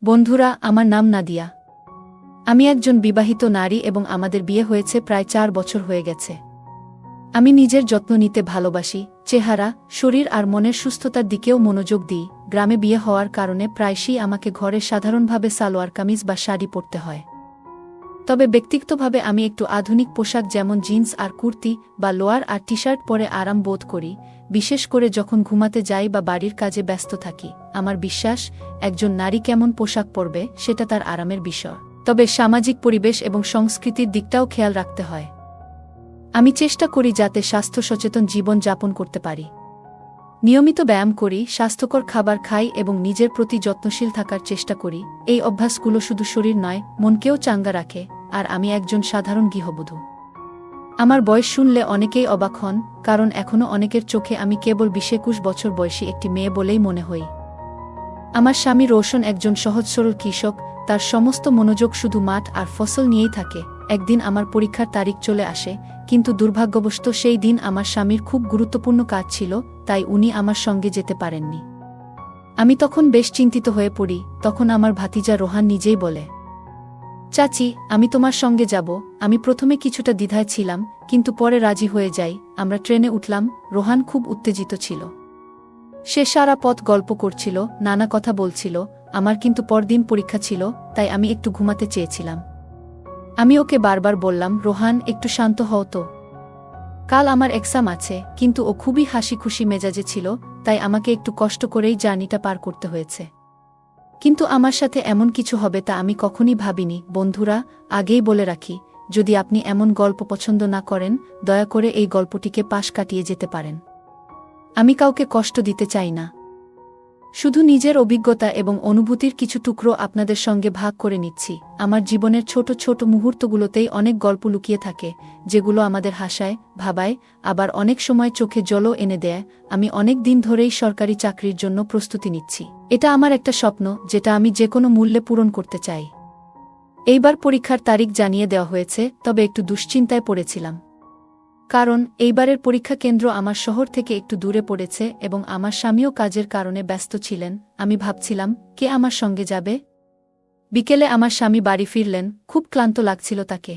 বন্ধুরা, আমার নাম নাদিয়া। আমি একজন বিবাহিত নারী এবং আমাদের বিয়ে হয়েছে প্রায় ৪ বছর হয়ে গেছে। আমি নিজের যত্ন নিতে ভালোবাসি, চেহারা, শরীর আর মনের সুস্থতার দিকেও মনোযোগ দিই। গ্রামে বিয়ে হওয়ার কারণে প্রায়শই আমাকে ঘরে সাধারণভাবে সালোয়ার কামিজ বা শাড়ি পরতে হয়। তবে ব্যক্তিগতভাবে আমি একটু আধুনিক পোশাক যেমন জিন্স আর কুর্তি বা লোয়ার আর টি শার্ট পরে আরাম বোধ করি, বিশেষ করে যখন ঘুমাতে যাই বা বাড়ির কাজে ব্যস্ত থাকি। আমার বিশ্বাস, একজন নারী কেমন পোশাক পরবে সেটা তার আরামের বিষয়, তবে সামাজিক পরিবেশ এবং সংস্কৃতির দিকটাও খেয়াল রাখতে হয়। আমি চেষ্টা করি যাতে স্বাস্থ্য সচেতন জীবন যাপন করতে পারি। নিয়মিত ব্যায়াম করি, স্বাস্থ্যকর খাবার খাই এবং নিজের প্রতি যত্নশীল থাকার চেষ্টা করি। এই অভ্যাসগুলো শুধু শরীর নয়, মনকেও চাঙ্গা রাখে। আর আমি একজন সাধারণ গৃহবধূ। আমার বয়স শুনলে অনেকেই অবাক হন, কারণ এখনও অনেকের চোখে আমি কেবল ২০-২১ বছর বয়সী একটি মেয়ে বলেই মনে হই। আমার স্বামী রোশন একজন সহজ সরল কৃষক, তার সমস্ত মনোযোগ শুধু মাঠ আর ফসল নিয়েই থাকে। একদিন আমার পরীক্ষার তারিখ চলে আসে, কিন্তু দুর্ভাগ্যবশত সেই দিন আমার স্বামীর খুব গুরুত্বপূর্ণ কাজ ছিল, তাই উনি আমার সঙ্গে যেতে পারেননি। আমি তখন বেশ চিন্তিত হয়ে পড়ি। তখন আমার ভাতিজা রোহান নিজেই বলে, চাচি, আমি তোমার সঙ্গে যাব। আমি প্রথমে কিছুটা দ্বিধায় ছিলাম, কিন্তু পরে রাজি হয়ে যাই। আমরা ট্রেনে উঠলাম। রোহান খুব উত্তেজিত ছিল। সে সারা পথ গল্প করছিল, নানা কথা বলছিল। আমার কিন্তু পরদিন পরীক্ষা ছিল, তাই আমি একটু ঘুমাতে চেয়েছিলাম। আমি ওকে বারবার বললাম, রোহান, একটু শান্ত হও তো, কাল আমার এক্সাম আছে। কিন্তু ও খুবই হাসি খুশি মেজাজে ছিল, তাই আমাকে একটু কষ্ট করেই জার্নিটা পার করতে হয়েছে। কিন্তু আমার সাথে এমন কিছু হবে তা আমি কখনই ভাবিনি। বন্ধুরা, আগেই বলে রাখি, যদি আপনি এমন গল্প পছন্দ না করেন, দয়া করে এই গল্পটিকে পাশ কাটিয়ে যেতে পারেন। আমি কাউকে কষ্ট দিতে চাই না, শুধু নিজের অভিজ্ঞতা এবং অনুভূতির কিছু টুকরো আপনাদের সঙ্গে ভাগ করে নিচ্ছি। আমার জীবনের ছোট ছোট মুহূর্তগুলোতেই অনেক গল্প লুকিয়ে থাকে, যেগুলো আমাদের হাসায়, ভাবায়, আবার অনেক সময় চোখে জলও এনে দেয়। আমি অনেক দিন ধরেই সরকারি চাকরির জন্য প্রস্তুতি নিচ্ছি। এটা আমার একটা স্বপ্ন, যেটা আমি যে কোনো মূল্যে পূরণ করতে চাই। এইবার পরীক্ষার তারিখ জানিয়ে দেওয়া হয়েছে, তবে একটু দুশ্চিন্তায় পড়েছিলাম। কারণ এইবারের পরীক্ষা কেন্দ্র আমার শহর থেকে একটু দূরে পড়েছে এবং আমার স্বামীও কাজের কারণে ব্যস্ত ছিলেন। আমি ভাবছিলাম, কে আমার সঙ্গে যাবে। বিকেলে আমার স্বামী বাড়ি ফিরলেন, খুব ক্লান্ত লাগছিল তাকে।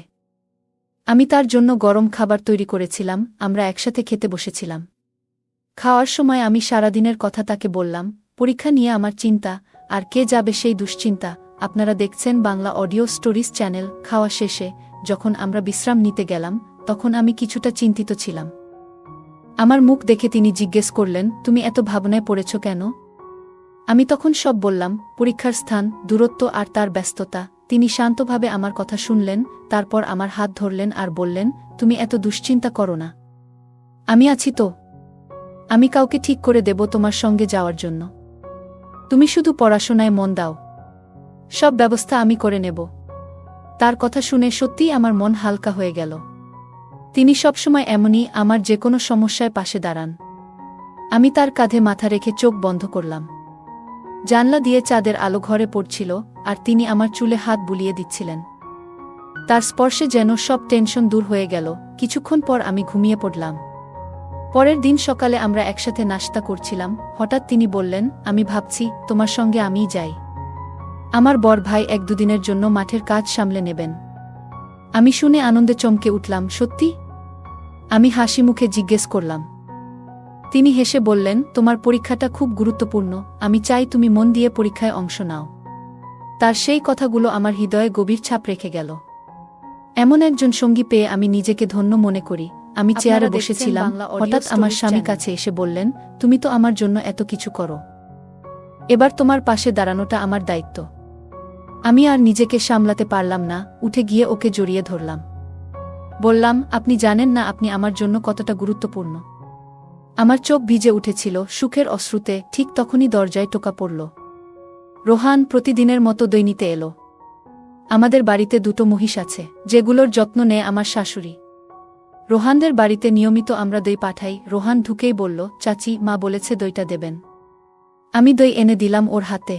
আমি তার জন্য গরম খাবার তৈরি করেছিলাম, আমরা একসাথে খেতে বসেছিলাম। খাওয়ার সময় আমি সারাদিনের কথা তাকে বললাম, পরীক্ষা নিয়ে আমার চিন্তা, আর কে যাবে সেই দুশ্চিন্তা। আপনারা দেখছেন বাংলা অডিও স্টোরিজ চ্যানেল। খাওয়া শেষে যখন আমরা বিশ্রাম নিতে গেলাম, তখন আমি কিছুটা চিন্তিত ছিলাম। আমার মুখ দেখে তিনি জিজ্ঞেস করলেন, তুমি এত ভাবনায় পড়েছ কেন? আমি তখন সব বললাম, পরীক্ষার স্থান, দূরত্ব আর তার ব্যস্ততা। তিনি শান্তভাবে আমার কথা শুনলেন, তারপর আমার হাত ধরলেন আর বললেন, তুমি এত দুশ্চিন্তা করো না, আমি আছি তো। আমি কাউকে ঠিক করে দেব তোমার সঙ্গে যাওয়ার জন্য। তুমি শুধু পড়াশোনায় মন দাও, সব ব্যবস্থা আমি করে নেব। তার কথা শুনে সত্যিই আমার মন হালকা হয়ে গেল। তিনি সবসময় এমনই, আমার যে কোনো সমস্যায় পাশে দাঁড়ান। আমি তার কাঁধে মাথা রেখে চোখ বন্ধ করলাম। জানলা দিয়ে চাঁদের আলো ঘরে পড়ছিল, আর তিনি আমার চুলে হাত বুলিয়ে দিচ্ছিলেন। তার স্পর্শে যেন সব টেনশন দূর হয়ে গেল। কিছুক্ষণ পর আমি ঘুমিয়ে পড়লাম। পরের দিন সকালে আমরা একসাথে নাশতা করছিলাম। হঠাৎ তিনি বললেন, আমি ভাবছি তোমার সঙ্গে আমিই যাই। আমার বড় ভাই ১-২ দিনের জন্য মাঠের কাজ সামলে নেবেন। আমি শুনে আনন্দে চমকে উঠলাম, সত্যি? আমি হাসি মুখে জিজ্ঞেস করলাম। তিনি হেসে বললেন, তোমার পরীক্ষাটা খুব গুরুত্বপূর্ণ, আমি চাই তুমি মন দিয়ে পরীক্ষায় অংশ নাও। তার সেই কথাগুলো আমার হৃদয়ে গভীর ছাপ রেখে গেল। এমন একজন সঙ্গী পেয়ে আমি নিজেকে ধন্য মনে করি। আমি চেয়ারে বসেছিলাম, হঠাৎ আমার স্বামী কাছে এসে বললেন, তুমি তো আমার জন্য এত কিছু করো, এবার তোমার পাশে দাঁড়ানোটা আমার দায়িত্ব। আমি আর নিজেকে সামলাতে পারলাম না, উঠে গিয়ে ওকে জড়িয়ে ধরলাম। বললাম, আপনি জানেন না আপনি আমার জন্য কতটা গুরুত্বপূর্ণ। আমার চোখ ভিজে উঠেছিল সুখের অশ্রুতে। ঠিক তখনই দরজায় টোকা পড়ল। রোহান প্রতিদিনের মতো দই নিতে এলো। আমাদের বাড়িতে 2টো মহিষ আছে, যেগুলোর যত্ন নেয় আমার শাশুড়ি। রোহানদের বাড়িতে নিয়মিত আমরা দই পাঠাই। রোহান ঢুকেই বলল, চাচি, মা বলেছে দইটা দেবেন। আমি দই এনে দিলাম ওর হাতে।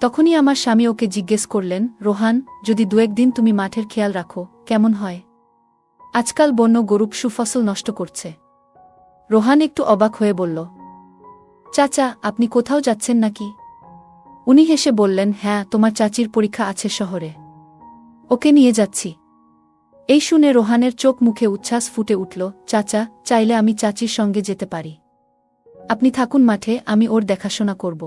তখনই আমার স্বামী ওকে জিজ্ঞেস করলেন, রোহান, যদি 2-1 দিন তুমি মাঠের খেয়াল রাখো, কেমন হয়? আজকাল বন্য গরু সুফসল নষ্ট করছে। রোহান একটু অবাক হয়ে বলল, চাচা, আপনি কোথাও যাচ্ছেন নাকি? উনি হেসে বললেন, হ্যাঁ, তোমার চাচির পরীক্ষা আছে শহরে, ওকে নিয়ে যাচ্ছি। এই শুনে রোহানের চোখ মুখে উচ্ছ্বাস ফুটে উঠল। চাচা, চাইলে আমি চাচির সঙ্গে যেতে পারি। আপনি থাকুন মাঠে, আমি ওর দেখাশোনা করব।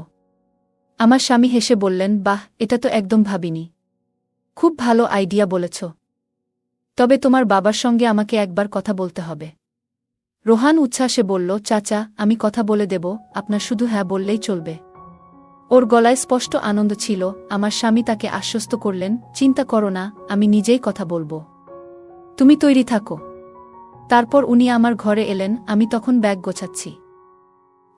আমার স্বামী হেসে বললেন, বাহ, এটা তো একদম ভাবিনি। খুব ভালো আইডিয়া বলেছ। তবে তোমার বাবার সঙ্গে আমাকে একবার কথা বলতে হবে। রোহান উচ্ছ্বাসে বলল, চাচা, আমি কথা বলে দেব, আপনার শুধু হ্যাঁ বললেই চলবে। ওর গলায় স্পষ্ট আনন্দ ছিল। আমার স্বামী তাকে আশ্বস্ত করলেন, চিন্তা করো না, আমি নিজেই কথা বলবো। তুমি তৈরি থাকো। তারপর উনি আমার ঘরে এলেন, আমি তখন ব্যাগ গোছাচ্ছি।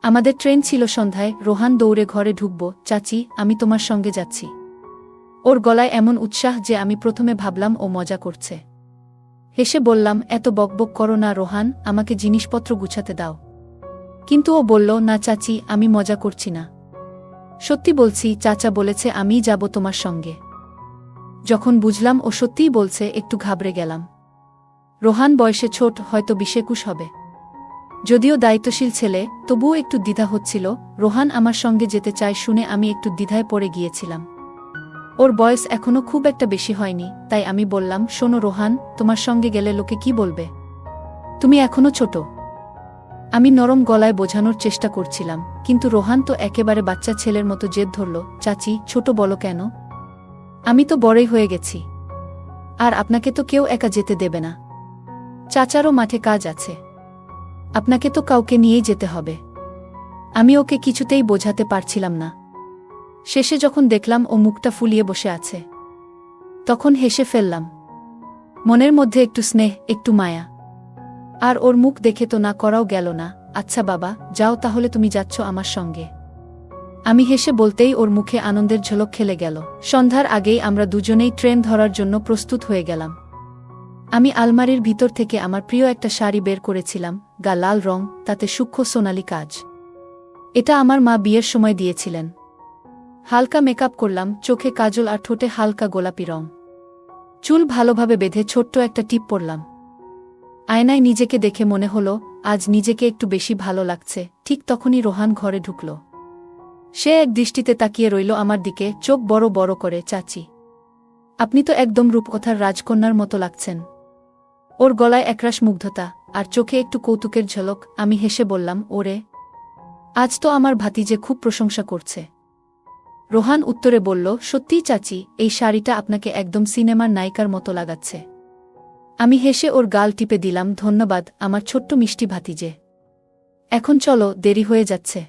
আমাদের ট্রেন ছিল সন্ধ্যায়। রোহান দৌড়ে ঘরে ঢুকব, চাচি, আমি তোমার সঙ্গে যাচ্ছি। ওর গলায় এমন উৎসাহ যে আমি প্রথমে ভাবলাম ও মজা করছে। হেসে বললাম, এত বকবক করো না রোহান, আমাকে জিনিসপত্র গুছাতে দাও। কিন্তু ও বলল, না চাচি, আমি মজা করছি না, সত্যি বলছি, চাচা বলেছে আমিই যাব তোমার সঙ্গে। যখন বুঝলাম ও সত্যিই বলছে, একটু ঘাবড়ে গেলাম। রোহান বয়সে ছোট, হয়তো 20-21 হবে। যদিও দায়িত্বশীল ছেলে, তবুও একটু দ্বিধা হচ্ছিল। রোহান আমার সঙ্গে যেতে চায় শুনে আমি একটু দ্বিধায় পড়ে গিয়েছিলাম। ওর বয়স এখনো খুব একটা বেশি হয়নি, তাই আমি বললাম, শোনো রোহান, তোমার সঙ্গে গেলে লোকে কি বলবে? তুমি এখনো ছোট। আমি নরম গলায় বোঝানোর চেষ্টা করছিলাম, কিন্তু রোহান তো একেবারে বাচ্চা ছেলের মতো জেদ ধরল। চাচি, ছোট বলো কেন? আমি তো বড়ই হয়ে গেছি। আর আপনাকে তো কেউ একা যেতে দেবে না। চাচারও মাঠে কাজ আছে। আপনাকে তো কাউকে নিয়েই যেতে হবে। আমি ওকে কিছুতেই বোঝাতে পারছিলাম না। শেষে যখন দেখলাম ও মুখটা ফুলিয়ে বসে আছে, তখন হেসে ফেললাম। মনের মধ্যে একটু স্নেহ, একটু মায়া। আর ওর মুখ দেখে তো না করাও গেল না। আচ্ছা বাবা, যাও তাহলে, তুমি যাচ্ছ আমার সঙ্গে। আমি হেসে বলতেই ওর মুখে আনন্দের ঝলক খেলে গেল। সন্ধ্যার আগেই আমরা দুজনেই ট্রেন ধরার জন্য প্রস্তুত হয়ে গেলাম। আমি আলমারির ভিতর থেকে আমার প্রিয় একটা শাড়ি বের করেছিলাম, গা লাল রং, তাতে সূক্ষ্ম সোনালি কাজ। এটা আমার মা বিয়ের সময় দিয়েছিলেন। হালকা মেকআপ করলাম, চোখে কাজল আর ঠোঁটে হালকা গোলাপি রং। চুল ভালোভাবে বেঁধে ছোট্ট একটা টিপ পরলাম। আয়নায় নিজেকে দেখে মনে হলো, আজ নিজেকে একটু বেশি ভালো লাগছে। ঠিক তখনই রোহান ঘরে ঢুকল। সে এক দৃষ্টিতে তাকিয়ে রইল আমার দিকে, চোখ বড় বড় করে। চাচি, আপনি তো একদম রূপকথার রাজকন্যার মতো লাগছেন। ওর গলায় একরাশ মুগ্ধতা, আর চোখে একটু কৌতুকের ঝলক। আমি হেসে বললাম, ওরে, আজ তো আমার ভাতিজে খুব প্রশংসা করছে। রোহান উত্তরে বলল, সত্যিই চাচি, এই শাড়িটা আপনাকে একদম সিনেমার নায়িকার মতো লাগাচ্ছে। আমি হেসে ওর গাল টিপে দিলাম, ধন্যবাদ আমার ছোট্ট মিষ্টি ভাতিজে। এখন চলো, দেরি হয়ে যাচ্ছে।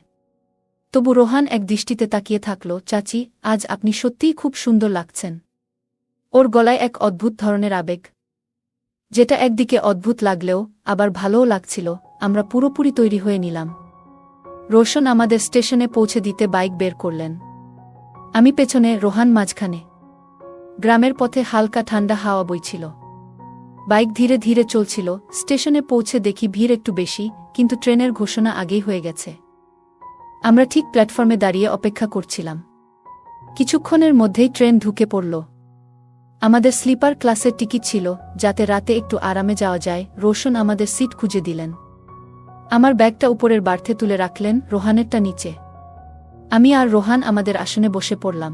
তবু রোহান এক দৃষ্টিতে তাকিয়ে থাকল। চাচি, আজ আপনি সত্যিই খুব সুন্দর লাগছেন। ওর গলায় এক অদ্ভুত ধরনের আবেগ, যেটা একদিকে অদ্ভুত লাগলেও আবার ভালোও লাগছিল। আমরা পুরোপুরি তৈরি হয়ে নিলাম। রোশন আমাদের স্টেশনে পৌঁছে দিতে বাইক বের করলেন। আমি পেছনে, রোহান মাঝখানে। গ্রামের পথে হালকা ঠান্ডা হাওয়া বইছিল। বাইক ধীরে ধীরে চলছিল। স্টেশনে পৌঁছে দেখি ভিড় একটু বেশি, কিন্তু ট্রেনের ঘোষণা আগেই হয়ে গেছে। আমরা ঠিক প্ল্যাটফর্মে দাঁড়িয়ে অপেক্ষা করছিলাম। কিছুক্ষণের মধ্যেই ট্রেন ঢুকে পড়ল। আমাদের স্লিপার ক্লাসের টিকিট ছিল, যাতে রাতে একটু আরামে যাওয়া যায়। রোশন আমাদের সিট খুঁজে দিলেন। আমার ব্যাগটা উপরের বার্থে তুলে রাখলেন, রোহানেরটা নিচে। আমি আর রোহান আমাদের আসনে বসে পড়লাম।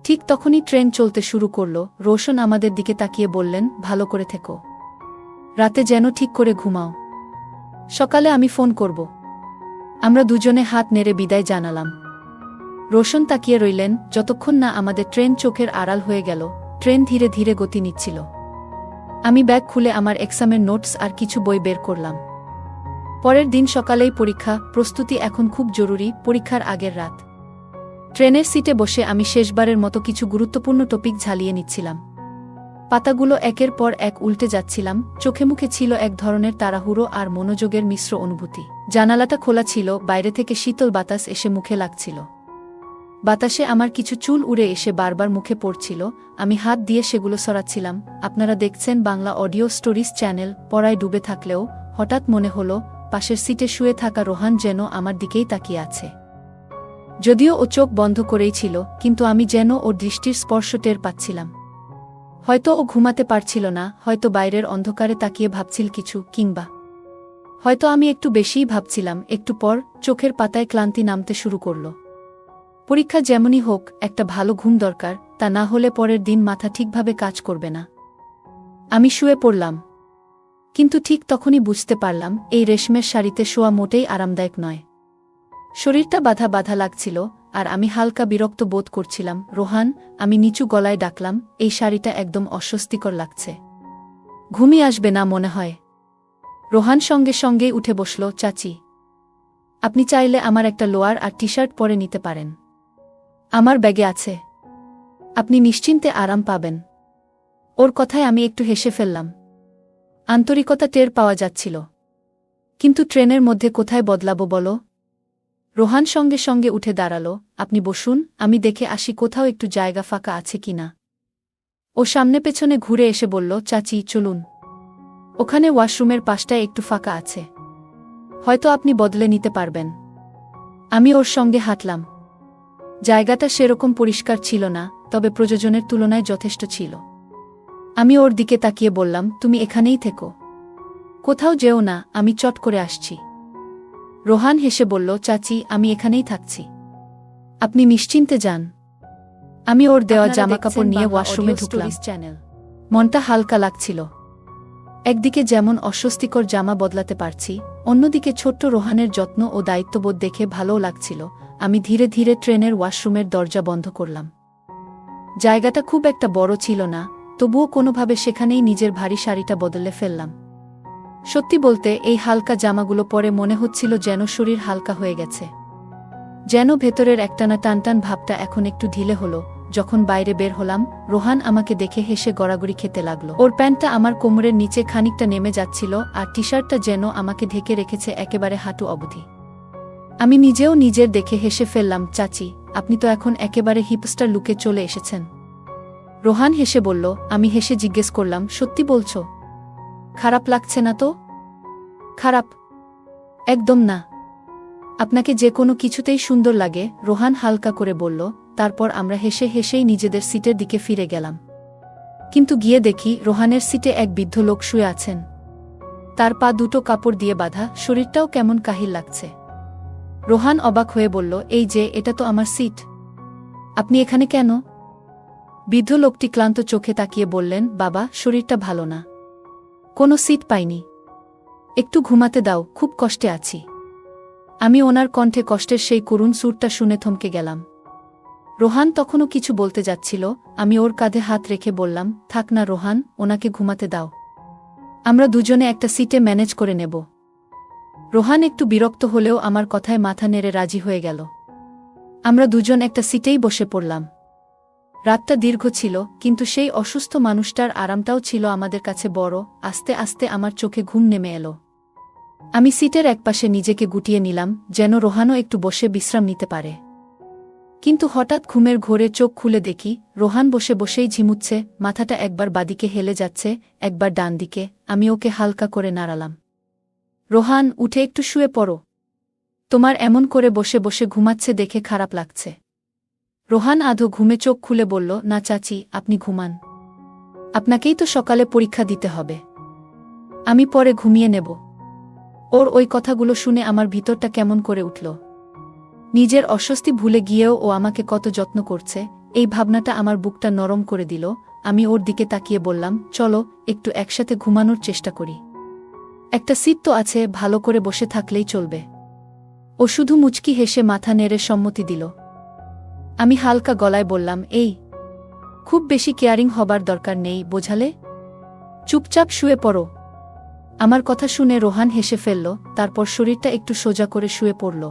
ঠিক তখনই ট্রেন চলতে শুরু করল। রোশন আমাদের দিকে তাকিয়ে বললেন, ভালো করে থেকো, রাতে যেন ঠিক করে ঘুমাও, সকালে আমি ফোন করব। আমরা দুজনে হাত নেড়ে বিদায় জানালাম। রোশন তাকিয়ে রইলেন যতক্ষণ না আমাদের ট্রেন চোখের আড়াল হয়ে গেল। ট্রেন ধীরে ধীরে গতি নিচ্ছিল। আমি ব্যাগ খুলে আমার এক্সামের নোটস আর কিছু বই বের করলাম। পরের দিন সকালেই পরীক্ষা, প্রস্তুতি এখন খুব জরুরি। পরীক্ষার আগের রাত ট্রেনের সিটে বসে আমি শেষবারের মতো কিছু গুরুত্বপূর্ণ টপিক ঝালিয়ে নিচ্ছিলাম। পাতাগুলো একের পর এক উল্টে যাচ্ছিলাম। চোখে মুখে ছিল এক ধরনের তাড়াহুড়ো আর মনোযোগের মিশ্র অনুভূতি। জানালাটা খোলা ছিল, বাইরে থেকে শীতল বাতাস এসে মুখে লাগছিল। বাতাসে আমার কিছু চুল উড়ে এসে বারবার মুখে পড়ছিল। আমি হাত দিয়ে সেগুলো সরাচ্ছিলাম। আপনারা দেখছেন বাংলা অডিও স্টোরিজ চ্যানেল। পড়ায় ডুবে থাকলেও হঠাৎ মনে হলো, পাশের সিটে শুয়ে থাকা রোহান যেন আমার দিকেই তাকিয়ে আছে। যদিও ও চোখ বন্ধ করেই ছিল, কিন্তু আমি যেন ওর দৃষ্টির স্পর্শ টের পাচ্ছিলাম। হয়তো ও ঘুমাতে পারছিল না, হয়তো বাইরের অন্ধকারে তাকিয়ে ভাবছিল কিছু, কিংবা হয়তো আমি একটু বেশিই ভাবছিলাম। একটু পর চোখের পাতায় ক্লান্তি নামতে শুরু করল। পরীক্ষা যেমনই হোক, একটা ভালো ঘুম দরকার, তা না হলে পরের দিন মাথা ঠিকভাবে কাজ করবে না। আমি শুয়ে পড়লাম। কিন্তু ঠিক তখনই বুঝতে পারলাম এই রেশমের শাড়িতে শোয়া মোটেই আরামদায়ক নয়। শরীরটা বাধা বাধা লাগছিল, আর আমি হালকা বিরক্ত বোধ করছিলাম। রোহান, আমি নিচু গলায় ডাকলাম, এই শাড়িটা একদম অস্বস্তিকর লাগছে। ঘুমই আসবে না মনে হয়। রোহান সঙ্গে সঙ্গেই উঠে বসল। চাচি, আপনি চাইলে আমার একটা লোয়ার আর টি শার্ট পরে নিতে পারেন। আমার ব্যাগে আছে। আপনি নিশ্চিন্তে আরাম পাবেন। ওর কথায় আমি একটু হেসে ফেললাম। আন্তরিকতা টের পাওয়া যাচ্ছিল। কিন্তু ট্রেনের মধ্যে কোথায় বদলাবো বলো? রোহান সঙ্গে সঙ্গে উঠে দাঁড়ালো। আপনি বসুন, আমি দেখে আসি কোথাও একটু জায়গা ফাঁকা আছে কিনা। ও সামনে পেছনে ঘুরে এসে বলল, চাচি চলুন, ওখানে ওয়াশরুমের পাশটায় একটু ফাঁকা আছে, হয়তো আপনি বদলে নিতে পারবেন। আমি ওর সঙ্গে হাঁটলাম। জায়গাটা সেরকম পরিষ্কার ছিল না, তবে প্রয়োজনের তুলনায় যথেষ্ট ছিল। আমি ওর দিকে তাকিয়ে বললাম, তুমি এখানেই থেকো, কোথাও যেও না, আমি চট করে আসছি। রোহান হেসে বলল, চাচি আমি এখানেই থাকছি, আপনি নিশ্চিন্তে যান। আমি ওর দেওয়া জামাকাপড় নিয়ে ওয়াশরুমে ঢুকলাম। মনটা হালকা লাগছিল। একদিকে যেমন অস্বস্তিকর জামা বদলাতে পারছি, অন্যদিকে ছোট্ট রোহানের যত্ন ও দায়িত্ববোধ দেখে ভালোও লাগছিল। আমি ধীরে ধীরে ট্রেনের ওয়াশরুমের দরজা বন্ধ করলাম। জায়গাটা খুব একটা বড় ছিল না, তবুও কোনোভাবে সেখানেই নিজের ভারী শাড়িটা বদলে ফেললাম। সত্যি বলতে এই হালকা জামাগুলো পরে মনে হচ্ছিল যেন শরীর হালকা হয়ে গেছে, যেন ভেতরের একটানা টানটান ভাবটা এখন একটু ঢিলে হলো। যখন বাইরে বের হলাম, রোহান আমাকে দেখে হেসে গড়াগড়ি খেতে লাগলো। ওর প্যান্টটা আমার কোমরের নিচে খানিকটা নেমে যাচ্ছিল, আর টি শার্টটা যেন আমাকে ঢেকে রেখেছে একেবারে হাঁটু অবধি। আমি নিজেও নিজের দেখে হেসে ফেললাম। চাচি, আপনি তো এখন একেবারে হিপস্টার লুকে চলে এসেছেন। রোহান হেসে বলল। আমি হেসে জিজ্ঞেস করলাম, সত্যি বলছো? খারাপ লাগছে না তো? খারাপ? একদম না। আপনাকে যে কোনো কিছুতেই সুন্দর লাগে, রোহান হালকা করে বলল। তারপর আমরা হেসে হেসেই নিজেদের সিটের দিকে ফিরে গেলাম। কিন্তু গিয়ে দেখি রোহানের সিটে এক বৃদ্ধ লোক শুয়ে আছেন। তার পা দুটো কাপড় দিয়ে বাঁধা, শরীরটাও কেমন কাহিল লাগছে। রোহান অবাক হয়ে বলল, এই যে, এটা তো আমার সিট, আপনি এখানে কেন? বৃদ্ধ লোকটি ক্লান্ত চোখে তাকিয়ে বললেন, বাবা, শরীরটা ভালো না, কোনো সিট পাইনি, একটু ঘুমাতে দাও, খুব কষ্টে আছি। আমি ওনার কণ্ঠে কষ্টের সেই করুণ সুরটা শুনে থমকে গেলাম। রোহান তখনও কিছু বলতে যাচ্ছিল, আমি ওর কাঁধে হাত রেখে বললাম, থাক না রোহান, ওনাকে ঘুমাতে দাও, আমরা দুজনে একটা সিটে ম্যানেজ করে নেব। রোহান একটু বিরক্ত হলেও আমার কথায় মাথা নেড়ে রাজি হয়ে গেল। আমরা দুজন একটা সিটেই বসে পড়লাম। রাতটা দীর্ঘ ছিল, কিন্তু সেই অসুস্থ মানুষটার আরামটাও ছিল আমাদের কাছে বড়। আস্তে আস্তে আমার চোখে ঘুম নেমে এলো। আমি সিটের একপাশে নিজেকে গুটিয়ে নিলাম, যেন রোহানও একটু বসে বিশ্রাম নিতে পারে। কিন্তু হঠাৎ ঘুমের ঘোরে চোখ খুলে দেখি রোহান বসে বসেই ঝিমুচ্ছে, মাথাটা একবার বাদিকে হেলে যাচ্ছে, একবার ডান দিকে। আমি ওকে হালকা করে নাড়ালাম। রোহান, উঠে একটু শুয়ে পড়ো, তোমার এমন করে বসে বসে ঘুমাচ্ছে দেখে খারাপ লাগছে। রোহান আধো ঘুমে চোখ খুলে বলল, না চাচি, আপনি ঘুমান, আপনাকেই তো সকালে পরীক্ষা দিতে হবে, আমি পরে ঘুমিয়ে নেব। ওর ওই কথাগুলো শুনে আমার ভিতরটা কেমন করে উঠল। নিজের অস্বস্তি ভুলে গিয়েও ও আমাকে কত যত্ন করছে, এই ভাবনাটা আমার বুকটা নরম করে দিল। আমি ওর দিকে তাকিয়ে বললাম, চলো একটু একসাথে ঘুমানোর চেষ্টা করি, একটা সিট তো আছে, ভালো করে বসে থাকলেই চলবে। ও শুধু মুচকি হেসে মাথা নেড়ে সম্মতি দিল। আমি হালকা গলায় বললাম, এই, খুব বেশি কেয়ারিং হবার দরকার নেই, বোঝালে? চুপচাপ শুয়ে পড়ো। আমার কথা শুনে রোহান হেসে ফেলল, তারপর শরীরটা একটু সোজা করে শুয়ে পড়ল।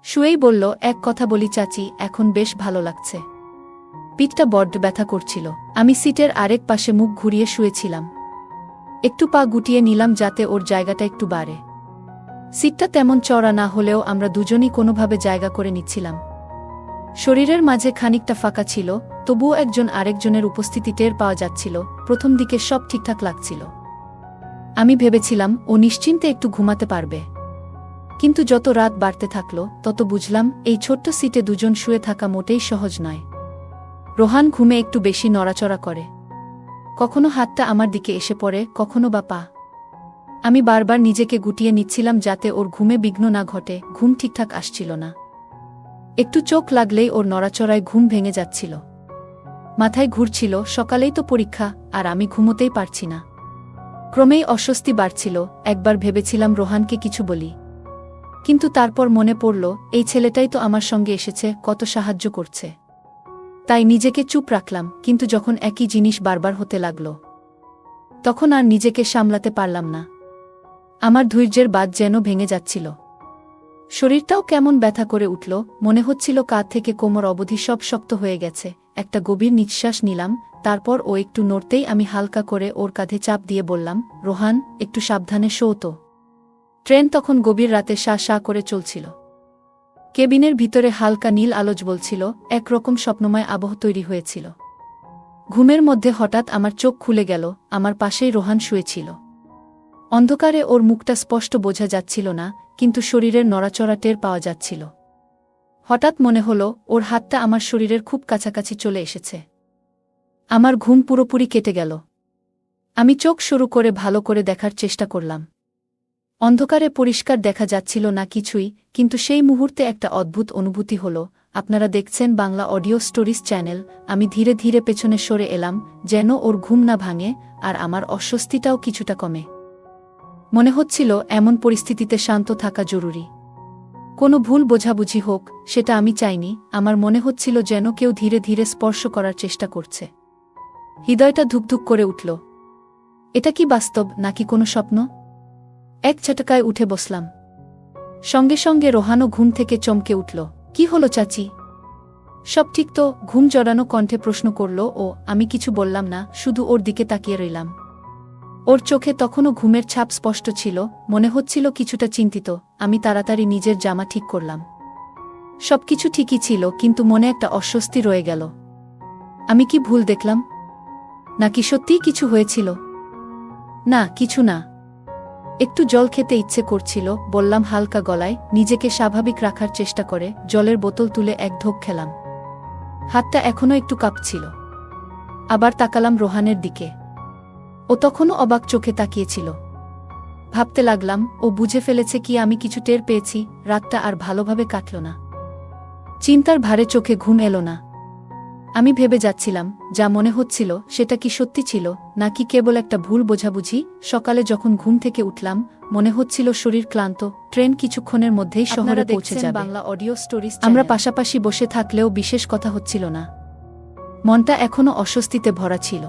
শুয়েই বলল, এক কথা বলি চাচি, এখন বেশ ভালো লাগছে, পিঠটা বড্ড ব্যথা করছিল। আমি সিটের আরেক পাশে মুখ ঘুরিয়ে শুয়েছিলাম, একটু পা গুটিয়ে নিলাম যাতে ওর জায়গাটা একটু বাড়ে। সিটটা তেমন চড়া না হলেও আমরা দুজনই কোনোভাবে জায়গা করে নিচ্ছিলাম। শরীরের মাঝে খানিকটা ফাঁকা ছিল, তবুও একজন আরেকজনের উপস্থিতি টের পাওয়া যাচ্ছিল। প্রথম দিকে সব ঠিকঠাক লাগছিল। আমি ভেবেছিলাম ও নিশ্চিন্তে একটু ঘুমাতে পারবে। কিন্তু যত রাত বাড়তে থাকল, তত বুঝলাম এই ছোট্ট সিটে দুজন শুয়ে থাকা মোটেই সহজ নয়। রোহান ঘুমে একটু বেশি নড়াচড়া করে, কখনো হাতটা আমার দিকে এসে পড়ে, কখনো বা পা। আমি বারবার নিজেকে গুটিয়ে নিচ্ছিলাম যাতে ওর ঘুমে বিঘ্ন না ঘটে। ঘুম ঠিকঠাক আসছিল না। একটু চোখ লাগলেই ওর নড়াচড়ায় ঘুম ভেঙে যাচ্ছিল। মাথায় ঘুরছিল, সকালেই তো পরীক্ষা, আর আমি ঘুমোতেই পারছি না। ক্রমেই অস্বস্তি বাড়ছিল। একবার ভেবেছিলাম রোহানকে কিছু বলি, কিন্তু তারপর মনে পড়ল এই ছেলেটাই তো আমার সঙ্গে এসেছে, কত সাহায্য করছে। তাই নিজেকে চুপ রাখলাম, কিন্তু যখন একই জিনিস বারবার হতে লাগল, তখন আর নিজেকে সামলাতে পারলাম না। আমার ধৈর্যের বাঁধ যেন ভেঙে যাচ্ছিল। শরীরটাও কেমন ব্যথা করে উঠল, মনে হচ্ছিল কাঁধ থেকে কোমর অবধি সব শক্ত হয়ে গেছে। একটা গভীর নিঃশ্বাস নিলাম, তারপর ও একটু নড়তেই আমি হালকা করে ওর কাঁধে চাপ দিয়ে বললাম, রোহান, একটু সাবধানে শো তো। ট্রেন তখন গভীর রাতে শা শা করে চলছিল। কেবিনের ভিতরে হালকা নীল আলো জ্বলছিল, একরকম স্বপ্নময় আবহ তৈরি হয়েছিল। ঘুমের মধ্যে হঠাৎ আমার চোখ খুলে গেল, আমার পাশেই রোহান শুয়েছিল। অন্ধকারে ওর মুখটা স্পষ্ট বোঝা যাচ্ছিল না, কিন্তু শরীরের নড়াচড়া টের পাওয়া যাচ্ছিল। হঠাৎ মনে হলো ওর হাতটা আমার শরীরের খুব কাছাকাছি চলে এসেছে। আমার ঘুম পুরোপুরি কেটে গেল। আমি চোখ শুরু করে ভালো করে দেখার চেষ্টা করলাম। অন্ধকারে পরিষ্কার দেখা যাচ্ছিল না কিছুই, কিন্তু সেই মুহূর্তে একটা অদ্ভুত অনুভূতি হল। আপনারা দেখছেন বাংলা অডিও স্টোরিজ চ্যানেল। আমি ধীরে ধীরে পেছনে সরে এলাম, যেন ওর ঘুম না ভাঙে, আর আমার অস্বস্তিটাও কিছুটা কমে। মনে হচ্ছিল এমন পরিস্থিতিতে শান্ত থাকা জরুরি। কোনো ভুল বোঝাবুঝি হোক, সেটা আমি চাইনি। আমার মনে হচ্ছিল যেন কেউ ধীরে ধীরে স্পর্শ করার চেষ্টা করছে। হৃদয়টা ধুকধুক করে উঠল। এটা কি বাস্তব, নাকি কোনো স্বপ্ন? এক ঝটকায় উঠে বসলাম। সঙ্গে সঙ্গে রোহানও ঘুম থেকে চমকে উঠল। কি হলো চাচি? সব ঠিক তো? ঘুম জড়ানো কণ্ঠে প্রশ্ন করল ও। আমি কিছু বললাম না, শুধু ওর দিকে তাকিয়ে রইলাম। ওর চোখে তখনও ঘুমের ছাপ স্পষ্ট ছিল, মনে হচ্ছিল কিছুটা চিন্তিত। আমি তাড়াতাড়ি নিজের জামা ঠিক করলাম। সবকিছু ঠিকই ছিল, কিন্তু মনে একটা অস্বস্তি রয়ে গেল। আমি কি ভুল দেখলাম, নাকি সত্যিই কিছু হয়েছিল? না, কিছু না। একটু জল খেতে ইচ্ছে করছিল, বললাম হালকা গলায়। নিজেকে স্বাভাবিক রাখার চেষ্টা করে জলের বোতল তুলে এক ঢোক খেলাম। হাতটা এখনও একটু কাঁপছিল। আবার তাকালাম রোহানের দিকে। ও তখনও অবাক চোখে তাকিয়েছিল। ভাবতে লাগলাম, ও বুঝে ফেলেছে কি আমি কিছু টের পেয়েছি। রাতটা আর ভালোভাবে কাটল না। চিন্তার ভারে চোখে ঘুম এলো না। আমি ভেবে যাচ্ছিলাম, যা মনে হচ্ছিল সেটা কি সত্যি ছিল, নাকি কেবল একটা ভুল বোঝাবুঝি। সকালে যখন ঘুম থেকে উঠলাম, মনে হচ্ছিল শরীর ক্লান্ত। ট্রেন কিছুক্ষণের মধ্যেই শহরে পৌঁছে যাবে। Bangla audio stories. আমরা পাশাপাশি বসে থাকলেও বিশেষ কথা হচ্ছিল না। মনটা এখনও অস্বস্তিতে ভরা ছিল।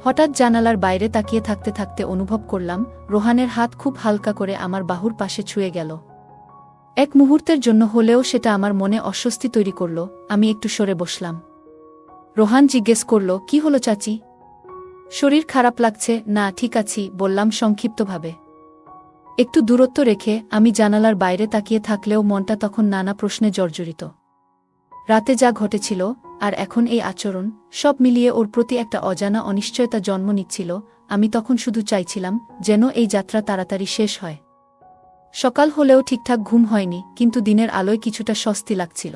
হঠাৎ জানালার বাইরে তাকিয়ে থাকতে থাকতে অনুভব করলাম রোহানের হাত খুব হালকা করে আমার বাহুর পাশে ছুঁয়ে গেল। এক মুহূর্তের জন্য হলেও সেটা আমার মনে অস্বস্তি তৈরি করল। আমি একটু সরে বসলাম। রোহান জিজ্ঞেস করল, কি হলো চাচি? শরীর খারাপ লাগছে? না, ঠিক আছি, বললাম সংক্ষিপ্তভাবে। একটু দূরত্ব রেখে আমি জানালার বাইরে তাকিয়ে থাকলেও মনটা তখন নানা প্রশ্নে জর্জরিত। রাতে যা ঘটেছিল, আর এখন এই আচরণ, সব মিলিয়ে ওর প্রতি একটা অজানা অনিশ্চয়তা জন্ম নিচ্ছিল। আমি তখন শুধু চাইছিলাম যেন এই যাত্রা তাড়াতাড়ি শেষ হয়। সকাল হলেও ঠিকঠাক ঘুম হয়নি, কিন্তু দিনের আলোয় কিছুটা স্বস্তি লাগছিল।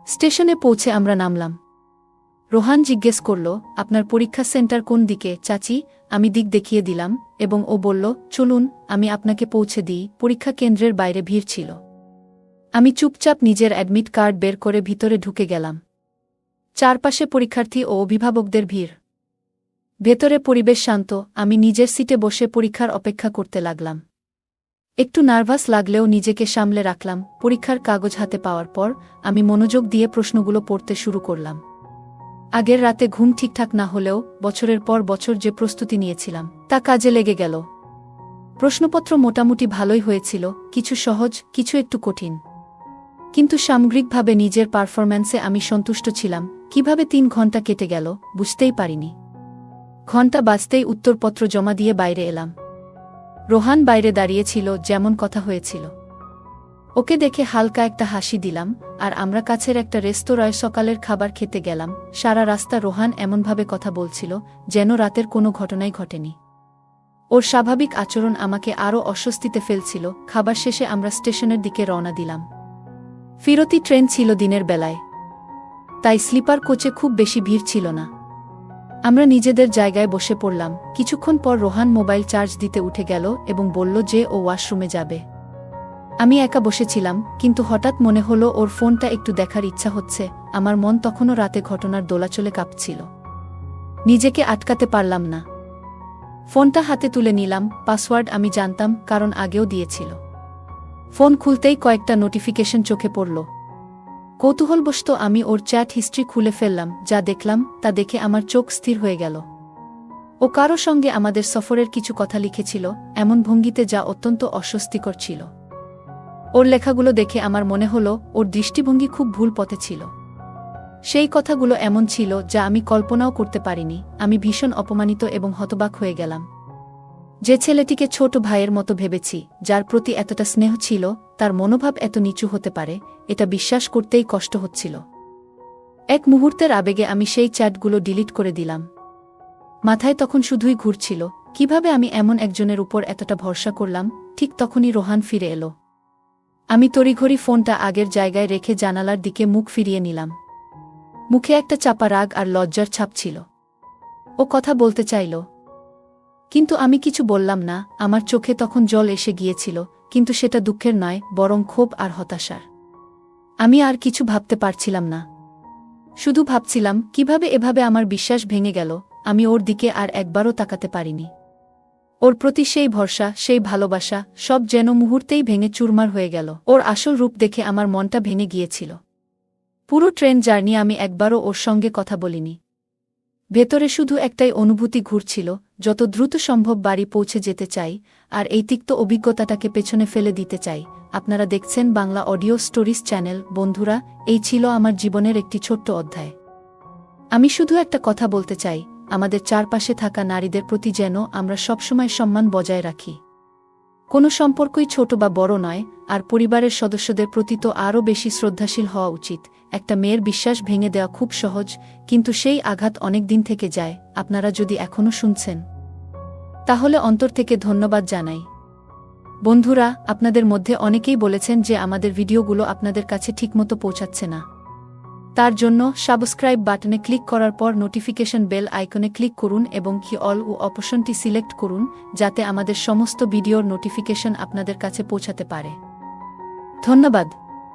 স্টেশনে পৌঁছে আমরা নামলাম। রোহান জিজ্ঞেস করল, আপনার পরীক্ষা সেন্টার কোন দিকে চাচি? আমি দিক দেখিয়ে দিলাম, এবং ও বলল, চলুন আমি আপনাকে পৌঁছে দিই। পরীক্ষা কেন্দ্রের বাইরে ভিড় ছিল। আমি চুপচাপ নিজের অ্যাডমিট কার্ড বের করে ভিতরে ঢুকে গেলাম। চারপাশে পরীক্ষার্থী ও অভিভাবকদের ভিড়। ভেতরে পরিবেশ শান্ত। আমি নিজের সিটে বসে পরীক্ষার অপেক্ষা করতে লাগলাম। একটু নার্ভাস লাগলেও নিজেকে সামলে রাখলাম। পরীক্ষার কাগজ হাতে পাওয়ার পর আমি মনোযোগ দিয়ে প্রশ্নগুলো পড়তে শুরু করলাম। আগের রাতে ঘুম ঠিকঠাক না হলেও বছরের পর বছর যে প্রস্তুতি নিয়েছিলাম, তা কাজে লেগে গেল। প্রশ্নপত্র মোটামুটি ভালোই হয়েছিল, কিছু সহজ, কিছু একটু কঠিন। কিন্তু সামগ্রিকভাবে নিজের পারফরম্যান্সে আমি সন্তুষ্ট ছিলাম। কিভাবে 3 ঘন্টা কেটে গেল বুঝতেই পারিনি। ঘন্টা বাজতেই উত্তরপত্র জমা দিয়ে বাইরে এলাম। রোহান বাইরে দাঁড়িয়েছিল, যেমন কথা হয়েছিল। ওকে দেখে হালকা একটা হাসি দিলাম, আর আমরা কাছের একটা রেস্তোরাঁয় সকালের খাবার খেতে গেলাম। সারা রাস্তা রোহান এমনভাবে কথা বলছিল যেন রাতের কোনো ঘটনাই ঘটেনি। ওর স্বাভাবিক আচরণ আমাকে আরও অস্বস্তিতে ফেলছিল। খাবার শেষে আমরা স্টেশনের দিকে রওনা দিলাম। ফিরতি ট্রেন ছিল দিনের বেলায়, তাই স্লিপার কোচে খুব বেশি ভিড় ছিল না। আমরা নিজেদের জায়গায় বসে পড়লাম। কিছুক্ষণ পর রোহান মোবাইল চার্জ দিতে উঠে গেল এবং বলল যে ও ওয়াশরুমে যাবে। আমি একা বসেছিলাম, কিন্তু হঠাৎ মনে হলো ওর ফোনটা একটু দেখার ইচ্ছা হচ্ছে। আমার মন তখনও রাতে ঘটনার দোলাচলে কাঁপছিল। নিজেকে আটকাতে পারলাম না। ফোনটা হাতে তুলে নিলাম। পাসওয়ার্ড আমি জানতাম, কারণ আগেও দিয়েছিল। ফোন খুলতেই কয়েকটা নোটিফিকেশন চোখে পড়ল। কৌতূহলবশত আমি ওর চ্যাট হিস্ট্রি খুলে ফেললাম। যা দেখলাম তা দেখে আমার চোখ স্থির হয়ে গেল। ও কারো সঙ্গে আমাদের সফরের কিছু কথা লিখেছিল, এমন ভঙ্গিতে যা অত্যন্ত অস্বস্তিকর ছিল। ওর লেখাগুলো দেখে আমার মনে হলো ওর দৃষ্টিভঙ্গি খুব ভুল পথে ছিল। সেই কথাগুলো এমন ছিল যা আমি কল্পনাও করতে পারিনি। আমি ভীষণ অপমানিত এবং হতবাক হয়ে গেলাম। যে ছেলেটিকে ছোট ভাইয়ের মতো ভেবেছি, যার প্রতি এতটা স্নেহ ছিল, তার মনোভাব এত নিচু হতে পারে, এটা বিশ্বাস করতেই কষ্ট হচ্ছিল। এক মুহূর্তের আবেগে আমি সেই চ্যাটগুলো ডিলিট করে দিলাম। মাথায় তখন শুধুই ঘুরছিল, কিভাবে আমি এমন একজনের উপর এতটা ভরসা করলাম। ঠিক তখনই রোহান ফিরে এলো। আমি তড়িঘড়ি ফোনটা আগের জায়গায় রেখে জানালার দিকে মুখ ফিরিয়ে নিলাম। মুখে একটা চাপা রাগ আর লজ্জার ছাপ ছিল। ও কথা বলতে চাইল, কিন্তু আমি কিছু বললাম না। আমার চোখে তখন জল এসে গিয়েছিল, কিন্তু সেটা দুঃখের নয়, বরং ক্ষোভ আর হতাশার। আমি আর কিছু ভাবতে পারছিলাম না। শুধু ভাবছিলাম কিভাবে এভাবে আমার বিশ্বাস ভেঙে গেল। আমি ওর দিকে আর একবারও তাকাতে পারিনি। ওর প্রতি সেই ভরসা, সেই ভালোবাসা, সব যেন মুহূর্তেই ভেঙে চুরমার হয়ে গেল। ওর আসল রূপ দেখে আমার মনটা ভেঙে গিয়েছিল। পুরো ট্রেন জার্নি আমি একবারও ওর সঙ্গে কথা বলিনি। ভেতরে শুধু একটাই অনুভূতি ঘুরছিল, যত দ্রুত সম্ভব বাড়ি পৌঁছে যেতে চাই, আর এই তিক্ত অভিজ্ঞতাটাকে পেছনে ফেলে দিতে চাই। আপনারা দেখছেন বাংলা অডিও স্টোরিজ চ্যানেল। বন্ধুরা, এই ছিল আমার জীবনের একটি ছোট্ট অধ্যায়। আমি শুধু একটা কথা বলতে চাই, আমাদের চারপাশে থাকা নারীদের প্রতি যেন আমরা সবসময় সম্মান বজায় রাখি। কোনো সম্পর্কই ছোট বা বড় নয়, আর পরিবারের সদস্যদের প্রতি তো আরও বেশি শ্রদ্ধাশীল হওয়া উচিত। একটা মেয়ের বিশ্বাস ভেঙে দেওয়া খুব সহজ, কিন্তু সেই আঘাত অনেক দিন থেকে যায়। আপনারা যদি এখনও শুনছেন, তাহলে অন্তর থেকে ধন্যবাদ জানাই। বন্ধুরা, আপনাদের মধ্যে অনেকেই বলেছেন যে আমাদের ভিডিওগুলো আপনাদের কাছে ঠিকমতো পৌঁছাচ্ছে না। তার জন্য সাবস্ক্রাইব বাটনে ক্লিক করার পর নোটিফিকেশন বেল আইকনে ক্লিক করুন এবং কি অল অপশনটি সিলেক্ট করুন, যাতে আমাদের সমস্ত ভিডিওর নোটিফিকেশন আপনাদের কাছে পৌঁছাতে পারে। ধন্যবাদ।